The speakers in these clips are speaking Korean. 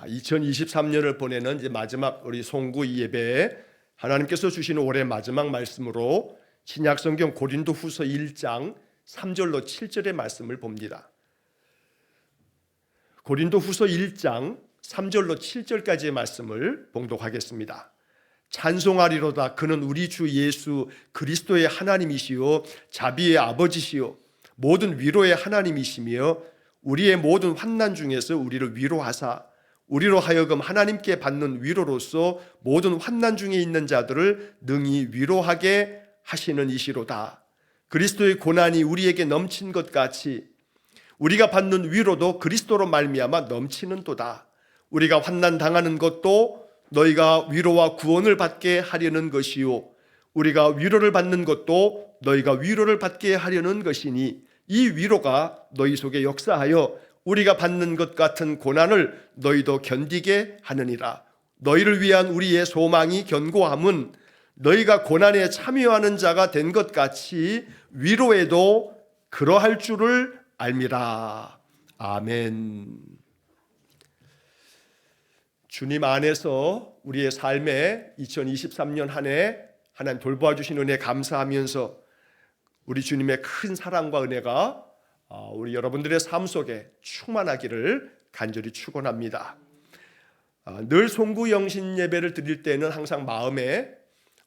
2023년을 보내는 이제 마지막 우리 송구 예배에 하나님께서 주시는 올해 마지막 말씀으로 신약성경 고린도후서 1장 3절로 7절의 말씀을 봅니다. 고린도후서 1장 3절로 7절까지의 말씀을 봉독하겠습니다. 찬송하리로다. 그는 우리 주 예수 그리스도의 하나님이시요 자비의 아버지시요 모든 위로의 하나님이시며 우리의 모든 환난 중에서 우리를 위로하사 우리로 하여금 하나님께 받는 위로로서 모든 환난 중에 있는 자들을 능히 위로하게 하시는 이시로다. 그리스도의 고난이 우리에게 넘친 것 같이 우리가 받는 위로도 그리스도로 말미암아 넘치는도다. 우리가 환난 당하는 것도 너희가 위로와 구원을 받게 하려는 것이요 우리가 위로를 받는 것도 너희가 위로를 받게 하려는 것이니 이 위로가 너희 속에 역사하여 우리가 받는 것 같은 고난을 너희도 견디게 하느니라. 너희를 위한 우리의 소망이 견고함은 너희가 고난에 참여하는 자가 된 것 같이 위로에도 그러할 줄을 알미라. 아멘. 주님 안에서 우리의 삶에 2023년 한 해 하나님 돌보아주신 은혜 감사하면서 우리 주님의 큰 사랑과 은혜가 우리 여러분들의 삶 속에 충만하기를 간절히 축원합니다. 늘 송구 영신 예배를 드릴 때는 항상 마음에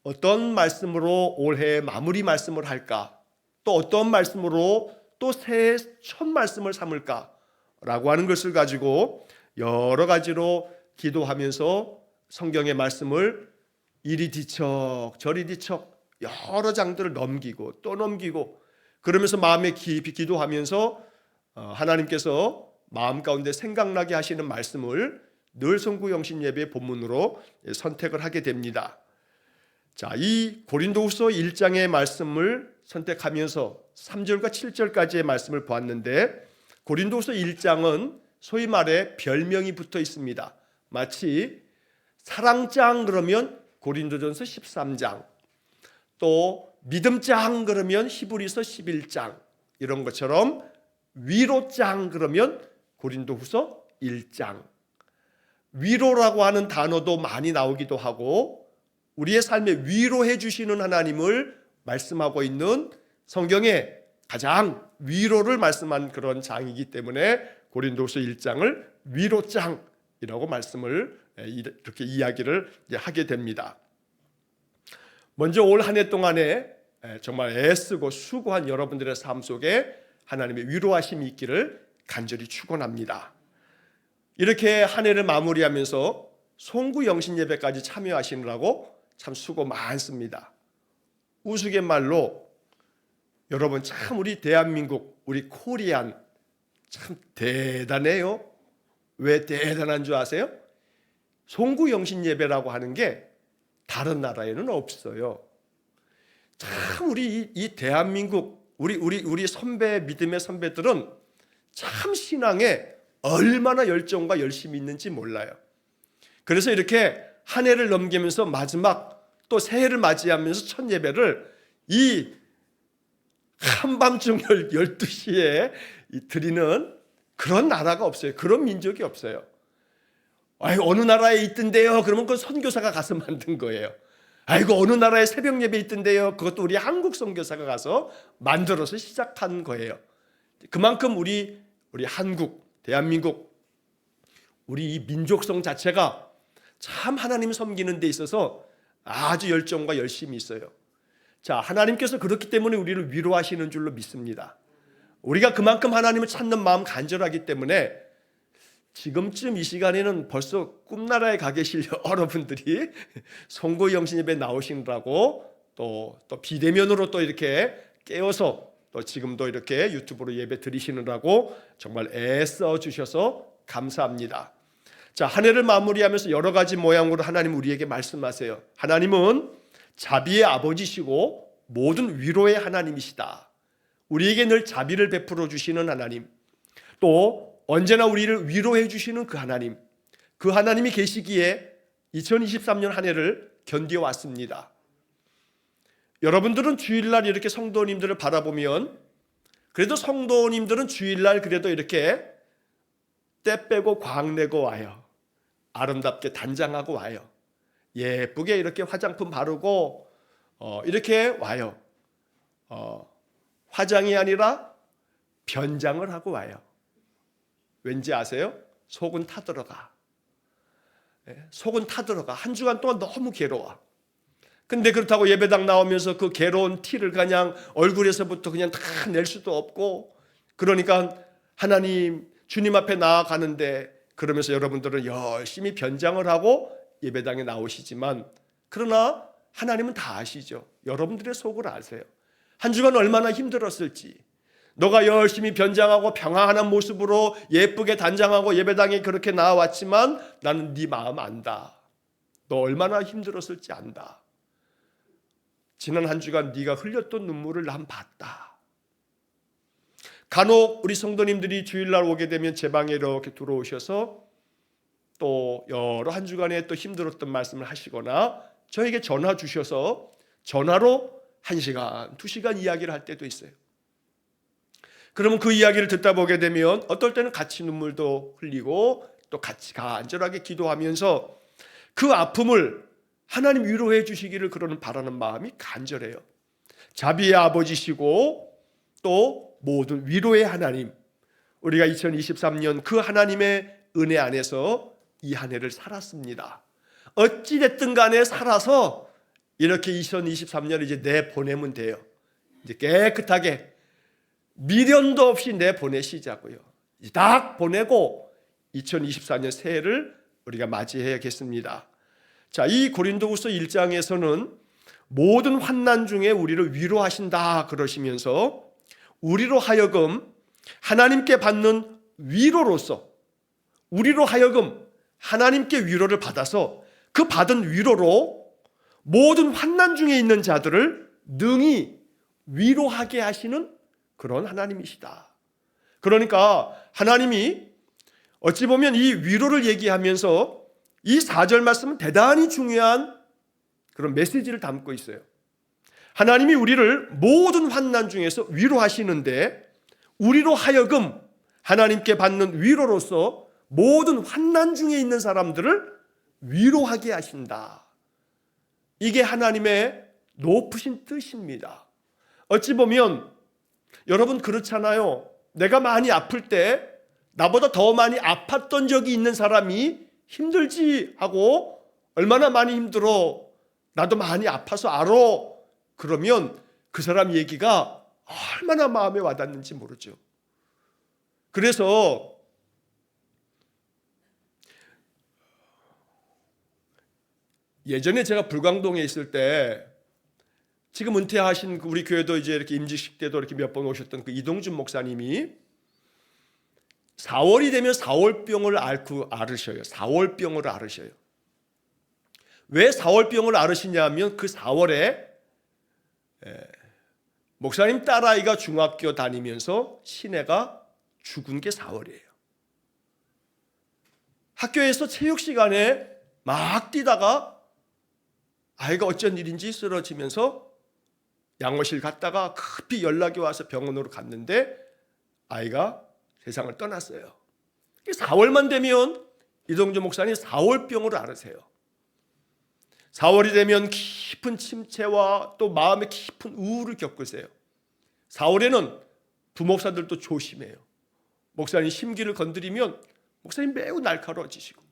어떤 말씀으로 올해 마무리 말씀을 할까, 또 어떤 말씀으로 또 새해 첫 말씀을 삼을까라고 하는 것을 가지고 여러 가지로 기도하면서 성경의 말씀을 이리 뒤척 저리 뒤척 여러 장들을 넘기고 또 넘기고 그러면서 마음에 깊이 기도하면서 하나님께서 마음 가운데 생각나게 하시는 말씀을 늘 송구 영신 예배의 본문으로 선택을 하게 됩니다. 자, 이 고린도후서 1장의 말씀을 선택하면서 3절과 7절까지의 말씀을 보았는데 고린도후서 1장은 소위 말해 별명이 붙어 있습니다. 마치 사랑장 그러면 고린도전서 13장, 또 믿음장 그러면 히브리서 11장 이런 것처럼 위로장 그러면 고린도후서 1장. 위로라고 하는 단어도 많이 나오기도 하고 우리의 삶에 위로해 주시는 하나님을 말씀하고 있는 성경에 가장 위로를 말씀한 그런 장이기 때문에 고린도후서 1장을 위로장이라고 말씀을 이렇게 이야기를 하게 됩니다. 먼저 올 한 해 동안에 정말 애쓰고 수고한 여러분들의 삶 속에 하나님의 위로하심이 있기를 간절히 축원합니다. 이렇게 한 해를 마무리하면서 송구 영신 예배까지 참여하시느라고 참 수고 많습니다. 우스갯말로 여러분 참 우리 대한민국 우리 코리안 참 대단해요. 왜 대단한 줄 아세요? 송구 영신 예배라고 하는 게 다른 나라에는 없어요. 참 우리 이 대한민국 우리 선배 믿음의 선배들은 참 신앙에 얼마나 열정과 열심이 있는지 몰라요. 그래서 이렇게 한 해를 넘기면서 마지막 또 새해를 맞이하면서 첫 예배를 이 한밤중 12시에 드리는 그런 나라가 없어요. 그런 민족이 없어요. 아이고 어느 나라에 있던데요. 그러면 그 선교사가 가서 만든 거예요. 아이고 어느 나라에 새벽 예배 있던데요. 그것도 우리 한국 선교사가 가서 만들어서 시작한 거예요. 그만큼 우리 한국, 대한민국 우리 이 민족성 자체가 참 하나님 섬기는 데 있어서 아주 열정과 열심이 있어요. 자, 하나님께서 그렇기 때문에 우리를 위로하시는 줄로 믿습니다. 우리가 그만큼 하나님을 찾는 마음 간절하기 때문에 지금쯤 이 시간에는 벌써 꿈나라에 가 계실 여러분들이 송구 영신 예배 나오시느라고 또 비대면으로 또 이렇게 깨워서 또 지금도 이렇게 유튜브로 예배 드리시느라고 정말 애써 주셔서 감사합니다. 자, 한 해를 마무리하면서 여러 가지 모양으로 하나님 우리에게 말씀하세요. 하나님은 자비의 아버지시고 모든 위로의 하나님이시다. 우리에게 늘 자비를 베풀어 주시는 하나님, 또 언제나 우리를 위로해 주시는 그 하나님, 그 하나님이 계시기에 2023년 한 해를 견뎌왔습니다. 여러분들은 주일날 이렇게 성도님들을 바라보면 그래도 성도님들은 주일날 그래도 이렇게 때 빼고 광내고 와요. 아름답게 단장하고 와요. 예쁘게 이렇게 화장품 바르고 이렇게 와요. 화장이 아니라 변장을 하고 와요. 왠지 아세요? 속은 타들어가. 속은 타들어가. 한 주간 동안 너무 괴로워. 근데 그렇다고 예배당 나오면서 그 괴로운 티를 그냥 얼굴에서부터 그냥 다 낼 수도 없고, 그러니까 하나님 주님 앞에 나아가는데, 그러면서 여러분들은 열심히 변장을 하고 예배당에 나오시지만, 그러나 하나님은 다 아시죠. 여러분들의 속을 아세요. 한 주간 얼마나 힘들었을지. 너가 열심히 변장하고 평안한 모습으로 예쁘게 단장하고 예배당에 그렇게 나와왔지만 나는 네 마음 안다. 너 얼마나 힘들었을지 안다. 지난 한 주간 네가 흘렸던 눈물을 난 봤다. 간혹 우리 성도님들이 주일날 오게 되면 제 방에 이렇게 들어오셔서 또 여러 한 주간에 또 힘들었던 말씀을 하시거나 저에게 전화 주셔서 전화로 1시간, 2시간 이야기를 할 때도 있어요. 그러면 그 이야기를 듣다 보게 되면 어떨 때는 같이 눈물도 흘리고 또 같이 간절하게 기도하면서 그 아픔을 하나님 위로해 주시기를 그러는 바라는 마음이 간절해요. 자비의 아버지시고 또 모든 위로의 하나님, 우리가 2023년 그 하나님의 은혜 안에서 이 한 해를 살았습니다. 어찌됐든 간에 살아서 이렇게 2023년을 이제 내보내면 돼요. 이제 깨끗하게 미련도 없이 내보내시자고요. 딱 보내고 2024년 새해를 우리가 맞이해야겠습니다. 자, 이 고린도후서 1장에서는 모든 환난 중에 우리를 위로하신다 그러시면서 우리로 하여금 하나님께 받는 위로로서, 우리로 하여금 하나님께 위로를 받아서 그 받은 위로로 모든 환난 중에 있는 자들을 능히 위로하게 하시는 그런 하나님이시다. 그러니까 하나님이 어찌 보면 이 위로를 얘기하면서 이 4절 말씀은 대단히 중요한 그런 메시지를 담고 있어요. 하나님이 우리를 모든 환난 중에서 위로하시는데 우리로 하여금 하나님께 받는 위로로서 모든 환난 중에 있는 사람들을 위로하게 하신다. 이게 하나님의 높으신 뜻입니다. 어찌 보면 여러분 그렇잖아요. 내가 많이 아플 때 나보다 더 많이 아팠던 적이 있는 사람이 힘들지 하고 얼마나 많이 힘들어 나도 많이 아파서 알아. 그러면 그 사람 얘기가 얼마나 마음에 와닿는지 모르죠. 그래서 예전에 제가 불광동에 있을 때 지금 은퇴하신 우리 교회도 이제 이렇게 임직식 때도 이렇게 몇 번 오셨던 그 이동준 목사님이 4월이 되면 4월병을 앓으셔요. 4월병을 앓으셔요. 왜 4월병을 앓으시냐면 그 4월에 목사님 딸아이가 중학교 다니면서 시내가 죽은 게 4월이에요. 학교에서 체육 시간에 막 뛰다가 아이가 어쩐 일인지 쓰러지면서 양호실 갔다가 급히 연락이 와서 병원으로 갔는데 아이가 세상을 떠났어요. 4월만 되면 이동주 목사님 4월병으로 앓으세요. 4월이 되면 깊은 침체와 또 마음의 깊은 우울을 겪으세요. 4월에는 부목사들도 조심해요. 목사님 심기를 건드리면 목사님 매우 날카로워지시고,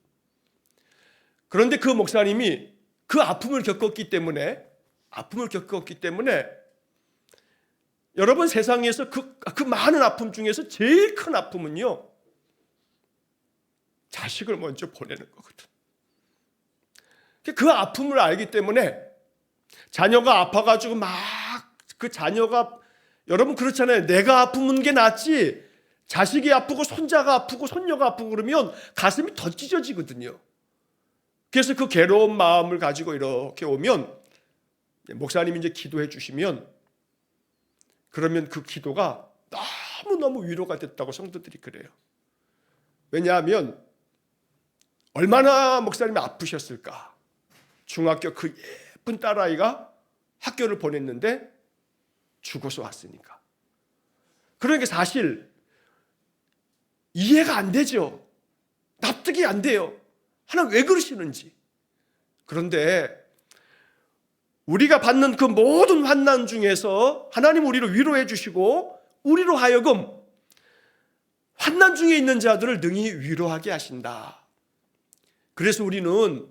그런데 그 목사님이 그 아픔을 겪었기 때문에 여러분 세상에서 그 많은 아픔 중에서 제일 큰 아픔은요, 자식을 먼저 보내는 거거든. 그 아픔을 알기 때문에 자녀가 아파가지고 막 그 자녀가, 여러분 그렇잖아요. 내가 아프면 게 낫지 자식이 아프고 손자가 아프고 손녀가 아프고 그러면 가슴이 더 찢어지거든요. 그래서 그 괴로운 마음을 가지고 이렇게 오면 목사님이 이제 기도해 주시면, 그러면 그 기도가 너무너무 위로가 됐다고 성도들이 그래요. 왜냐하면 얼마나 목사님이 아프셨을까. 중학교 그 예쁜 딸아이가 학교를 보냈는데 죽어서 왔으니까. 그러니까 사실 이해가 안 되죠. 납득이 안 돼요. 하나님 왜 그러시는지. 그런데 우리가 받는 그 모든 환난 중에서 하나님 우리를 위로해 주시고 우리로 하여금 환난 중에 있는 자들을 능히 위로하게 하신다. 그래서 우리는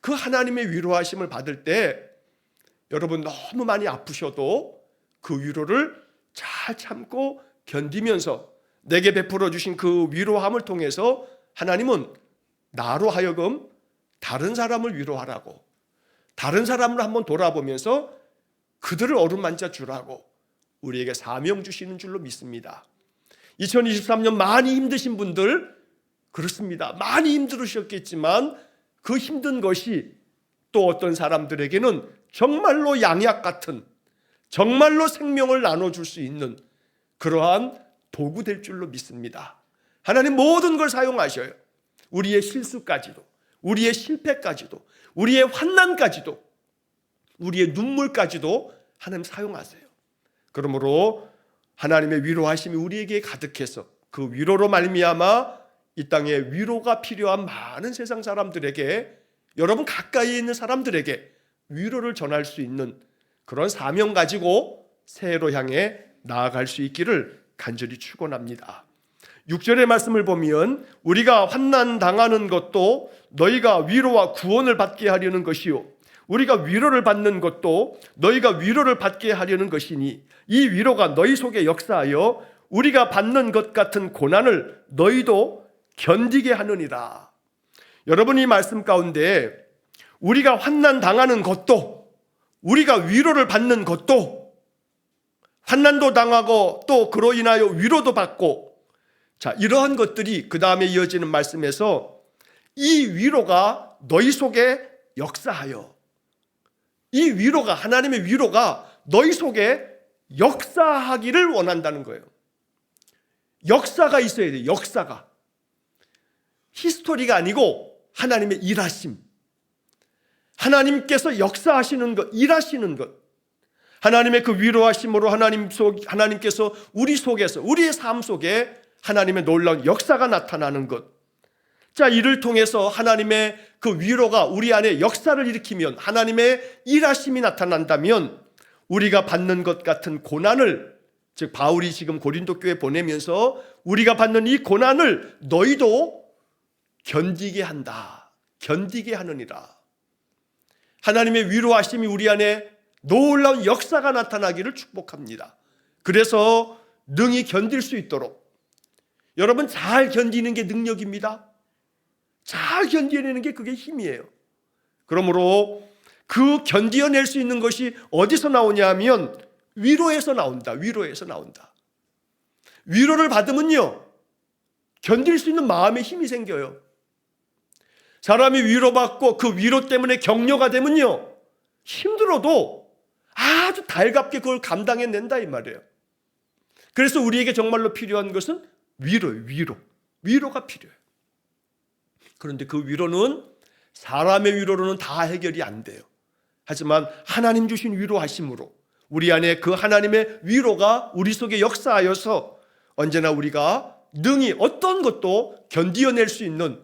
그 하나님의 위로하심을 받을 때 여러분 너무 많이 아프셔도 그 위로를 잘 참고 견디면서 내게 베풀어 주신 그 위로함을 통해서 하나님은 나로 하여금 다른 사람을 위로하라고, 다른 사람을 한번 돌아보면서 그들을 어루만져 주라고 우리에게 사명 주시는 줄로 믿습니다. 2023년 많이 힘드신 분들 그렇습니다. 많이 힘들으셨겠지만 그 힘든 것이 또 어떤 사람들에게는 정말로 양약 같은, 정말로 생명을 나눠줄 수 있는 그러한 도구 될 줄로 믿습니다. 하나님 모든 걸 사용하셔요. 우리의 실수까지도, 우리의 실패까지도, 우리의 환난까지도, 우리의 눈물까지도 하나님 사용하세요. 그러므로 하나님의 위로하심이 우리에게 가득해서 그 위로로 말미암아 이 땅에 위로가 필요한 많은 세상 사람들에게, 여러분 가까이 있는 사람들에게 위로를 전할 수 있는 그런 사명 가지고 새해로 향해 나아갈 수 있기를 간절히 축원합니다. 6절의 말씀을 보면 우리가 환난 당하는 것도 너희가 위로와 구원을 받게 하려는 것이요 우리가 위로를 받는 것도 너희가 위로를 받게 하려는 것이니 이 위로가 너희 속에 역사하여 우리가 받는 것 같은 고난을 너희도 견디게 하느니라. 여러분 이 말씀 가운데 우리가 환난 당하는 것도 우리가 위로를 받는 것도 환난도 당하고 또 그로 인하여 위로도 받고 자 이러한 것들이 그 다음에 이어지는 말씀에서 이 위로가 너희 속에 역사하여 이 위로가 하나님의 위로가 너희 속에 역사하기를 원한다는 거예요. 역사가 있어야 돼요. 역사가 히스토리가 아니고 하나님의 일하심, 하나님께서 역사하시는 것, 일하시는 것, 하나님의 그 위로하심으로 하나님께서 우리 속에서 우리의 삶 속에 하나님의 놀라운 역사가 나타나는 것. 자, 이를 통해서 하나님의 그 위로가 우리 안에 역사를 일으키면 하나님의 일하심이 나타난다면 우리가 받는 것 같은 고난을, 즉 바울이 지금 고린도 교회에 보내면서 우리가 받는 이 고난을 너희도 견디게 한다. 견디게 하느니라. 하나님의 위로하심이 우리 안에 놀라운 역사가 나타나기를 축복합니다. 그래서 능히 견딜 수 있도록 여러분 잘 견디는 게 능력입니다. 잘 견뎌내는 게 그게 힘이에요. 그러므로 그 견디어낼 수 있는 것이 어디서 나오냐 하면 위로에서 나온다. 위로에서 나온다. 위로를 받으면요 견딜 수 있는 마음의 힘이 생겨요. 사람이 위로받고 그 위로 때문에 격려가 되면요 힘들어도 아주 달갑게 그걸 감당해낸다 이 말이에요. 그래서 우리에게 정말로 필요한 것은 위로예요. 위로가 필요해요. 그런데 그 위로는 사람의 위로로는 다 해결이 안 돼요. 하지만 하나님 주신 위로하심으로 우리 안에 그 하나님의 위로가 우리 속에 역사하여서 언제나 우리가 능히 어떤 것도 견디어낼 수 있는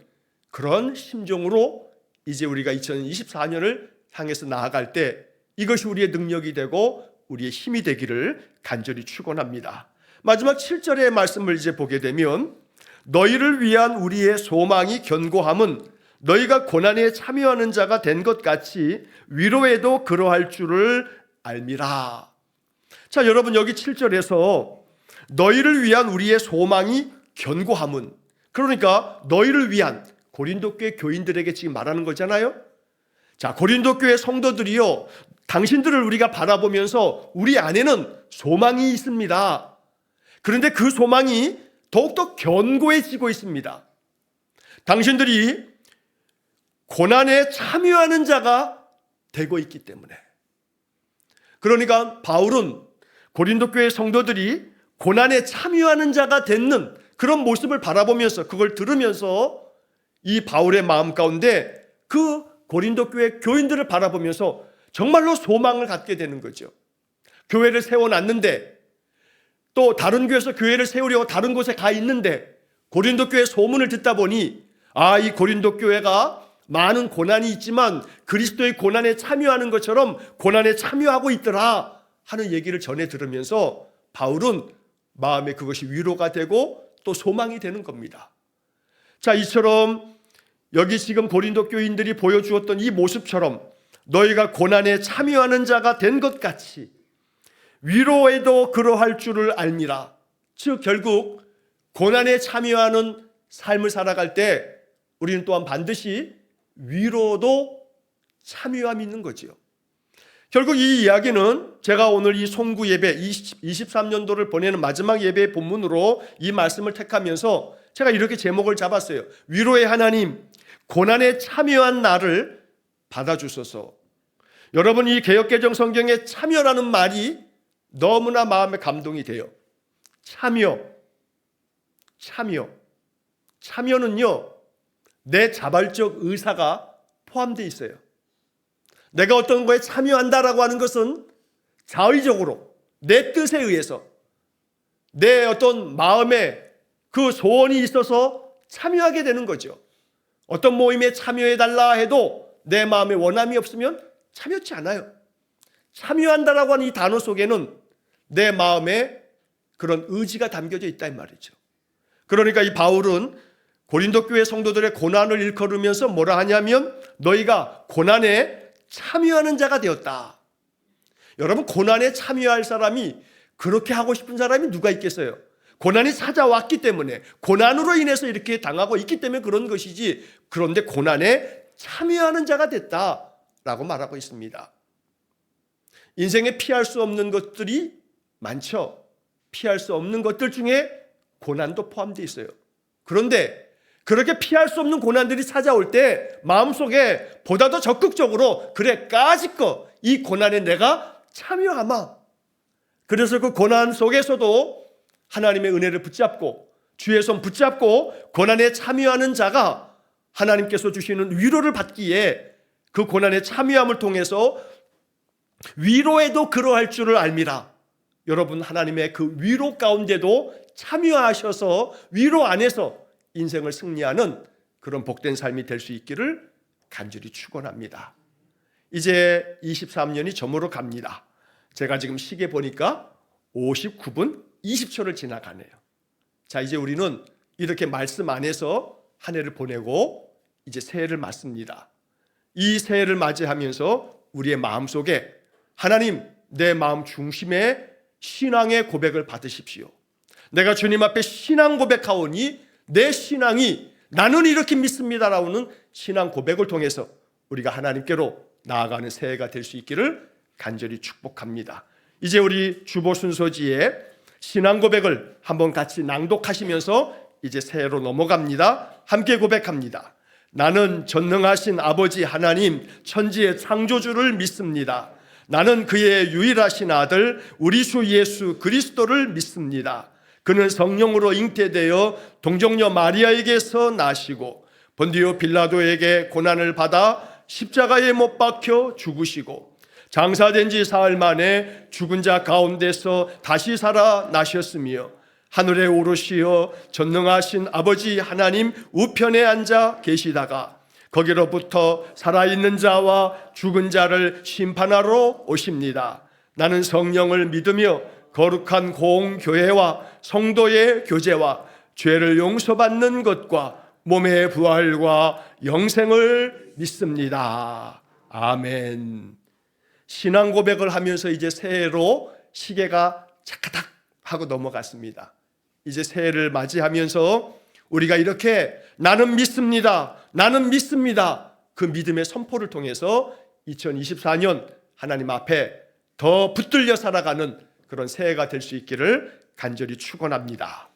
그런 심정으로 이제 우리가 2024년을 향해서 나아갈 때 이것이 우리의 능력이 되고 우리의 힘이 되기를 간절히 축원합니다. 마지막 7절의 말씀을 이제 보게 되면 너희를 위한 우리의 소망이 견고함은 너희가 고난에 참여하는 자가 된 것 같이 위로에도 그러할 줄을 알미라. 자, 여러분 여기 7절에서 너희를 위한 우리의 소망이 견고함은, 그러니까 너희를 위한 고린도 교회 교인들에게 지금 말하는 거잖아요. 자, 고린도 교회 성도들이요 당신들을 우리가 바라보면서 우리 안에는 소망이 있습니다. 그런데 그 소망이 더욱더 견고해지고 있습니다. 당신들이 고난에 참여하는 자가 되고 있기 때문에. 그러니까 바울은 고린도 교회 성도들이 고난에 참여하는 자가 되는 그런 모습을 바라보면서 그걸 들으면서 이 바울의 마음 가운데 그 고린도 교회 교인들을 바라보면서 정말로 소망을 갖게 되는 거죠. 교회를 세워놨는데 또 다른 교회에서 교회를 세우려고 다른 곳에 가 있는데 고린도 교회 소문을 듣다 보니 이 고린도 교회가 많은 고난이 있지만 그리스도의 고난에 참여하는 것처럼 고난에 참여하고 있더라 하는 얘기를 전해 들으면서 바울은 마음에 그것이 위로가 되고 또 소망이 되는 겁니다. 자, 이처럼 여기 지금 고린도 교인들이 보여주었던 이 모습처럼 너희가 고난에 참여하는 자가 된 것 같이 위로에도 그러할 줄을 알미라. 즉 결국 고난에 참여하는 삶을 살아갈 때 우리는 또한 반드시 위로도 참여함이 있는 거지요. 결국 이 이야기는 제가 오늘 이 송구 예배 23년도를 보내는 마지막 예배의 본문으로 이 말씀을 택하면서 제가 이렇게 제목을 잡았어요. 위로의 하나님, 고난에 참여한 나를 받아주소서. 여러분, 이 개역개정 성경에 참여라는 말이 너무나 마음에 감동이 돼요. 참여는요, 내 자발적 의사가 포함되어 있어요. 내가 어떤 거에 참여한다라고 하는 것은 자의적으로 내 뜻에 의해서 내 어떤 마음에 그 소원이 있어서 참여하게 되는 거죠. 어떤 모임에 참여해달라 해도 내 마음에 원함이 없으면 참여치 않아요. 참여한다라고 하는 이 단어 속에는 내 마음에 그런 의지가 담겨져 있다 이 말이죠. 그러니까 이 바울은 고린도 교회 성도들의 고난을 일컬으면서 뭐라 하냐면 너희가 고난에 참여하는 자가 되었다. 여러분, 고난에 참여할 사람이, 그렇게 하고 싶은 사람이 누가 있겠어요? 고난이 찾아왔기 때문에, 고난으로 인해서 이렇게 당하고 있기 때문에 그런 것이지, 그런데 고난에 참여하는 자가 됐다라고 말하고 있습니다. 인생에 피할 수 없는 것들이 많죠. 피할 수 없는 것들 중에 고난도 포함되어 있어요. 그런데 그렇게 피할 수 없는 고난들이 찾아올 때 마음속에 보다 더 적극적으로 그래, 까짓거 이 고난에 내가 참여하마. 그래서 그 고난 속에서도 하나님의 은혜를 붙잡고 주의 손 붙잡고 고난에 참여하는 자가 하나님께서 주시는 위로를 받기에 그 고난에 참여함을 통해서 위로에도 그러할 줄을 알미라. 여러분, 하나님의 그 위로 가운데도 참여하셔서 위로 안에서 인생을 승리하는 그런 복된 삶이 될 수 있기를 간절히 축원합니다. 이제 23년이 저물어 갑니다. 제가 지금 시계 보니까 59분 20초를 지나가네요. 자, 이제 우리는 이렇게 말씀 안에서 한 해를 보내고 이제 새해를 맞습니다. 이 새해를 맞이하면서 우리의 마음속에 하나님, 내 마음 중심에 신앙의 고백을 받으십시오. 내가 주님 앞에 신앙 고백하오니 내 신앙이 나는 이렇게 믿습니다라는 신앙 고백을 통해서 우리가 하나님께로 나아가는 새해가 될 수 있기를 간절히 축복합니다. 이제 우리 주보 순서지에 신앙 고백을 한번 같이 낭독하시면서 이제 새해로 넘어갑니다. 함께 고백합니다. 나는 전능하신 아버지 하나님 천지의 창조주를 믿습니다. 나는 그의 유일하신 아들 우리 주 예수 그리스도를 믿습니다. 그는 성령으로 잉태되어 동정녀 마리아에게서 나시고 본디오 빌라도에게 고난을 받아 십자가에 못 박혀 죽으시고 장사된 지 사흘 만에 죽은 자 가운데서 다시 살아나셨으며 하늘에 오르시어 전능하신 아버지 하나님 우편에 앉아 계시다가 거기로부터 살아있는 자와 죽은 자를 심판하러 오십니다. 나는 성령을 믿으며 거룩한 공교회와 성도의 교제와 죄를 용서받는 것과 몸의 부활과 영생을 믿습니다. 아멘. 신앙 고백을 하면서 이제 새해로 시계가 차카닥 하고 넘어갔습니다. 이제 새해를 맞이하면서 우리가 이렇게 나는 믿습니다. 나는 믿습니다. 그 믿음의 선포를 통해서 2024년 하나님 앞에 더 붙들려 살아가는 그런 새해가 될 수 있기를 간절히 축원합니다.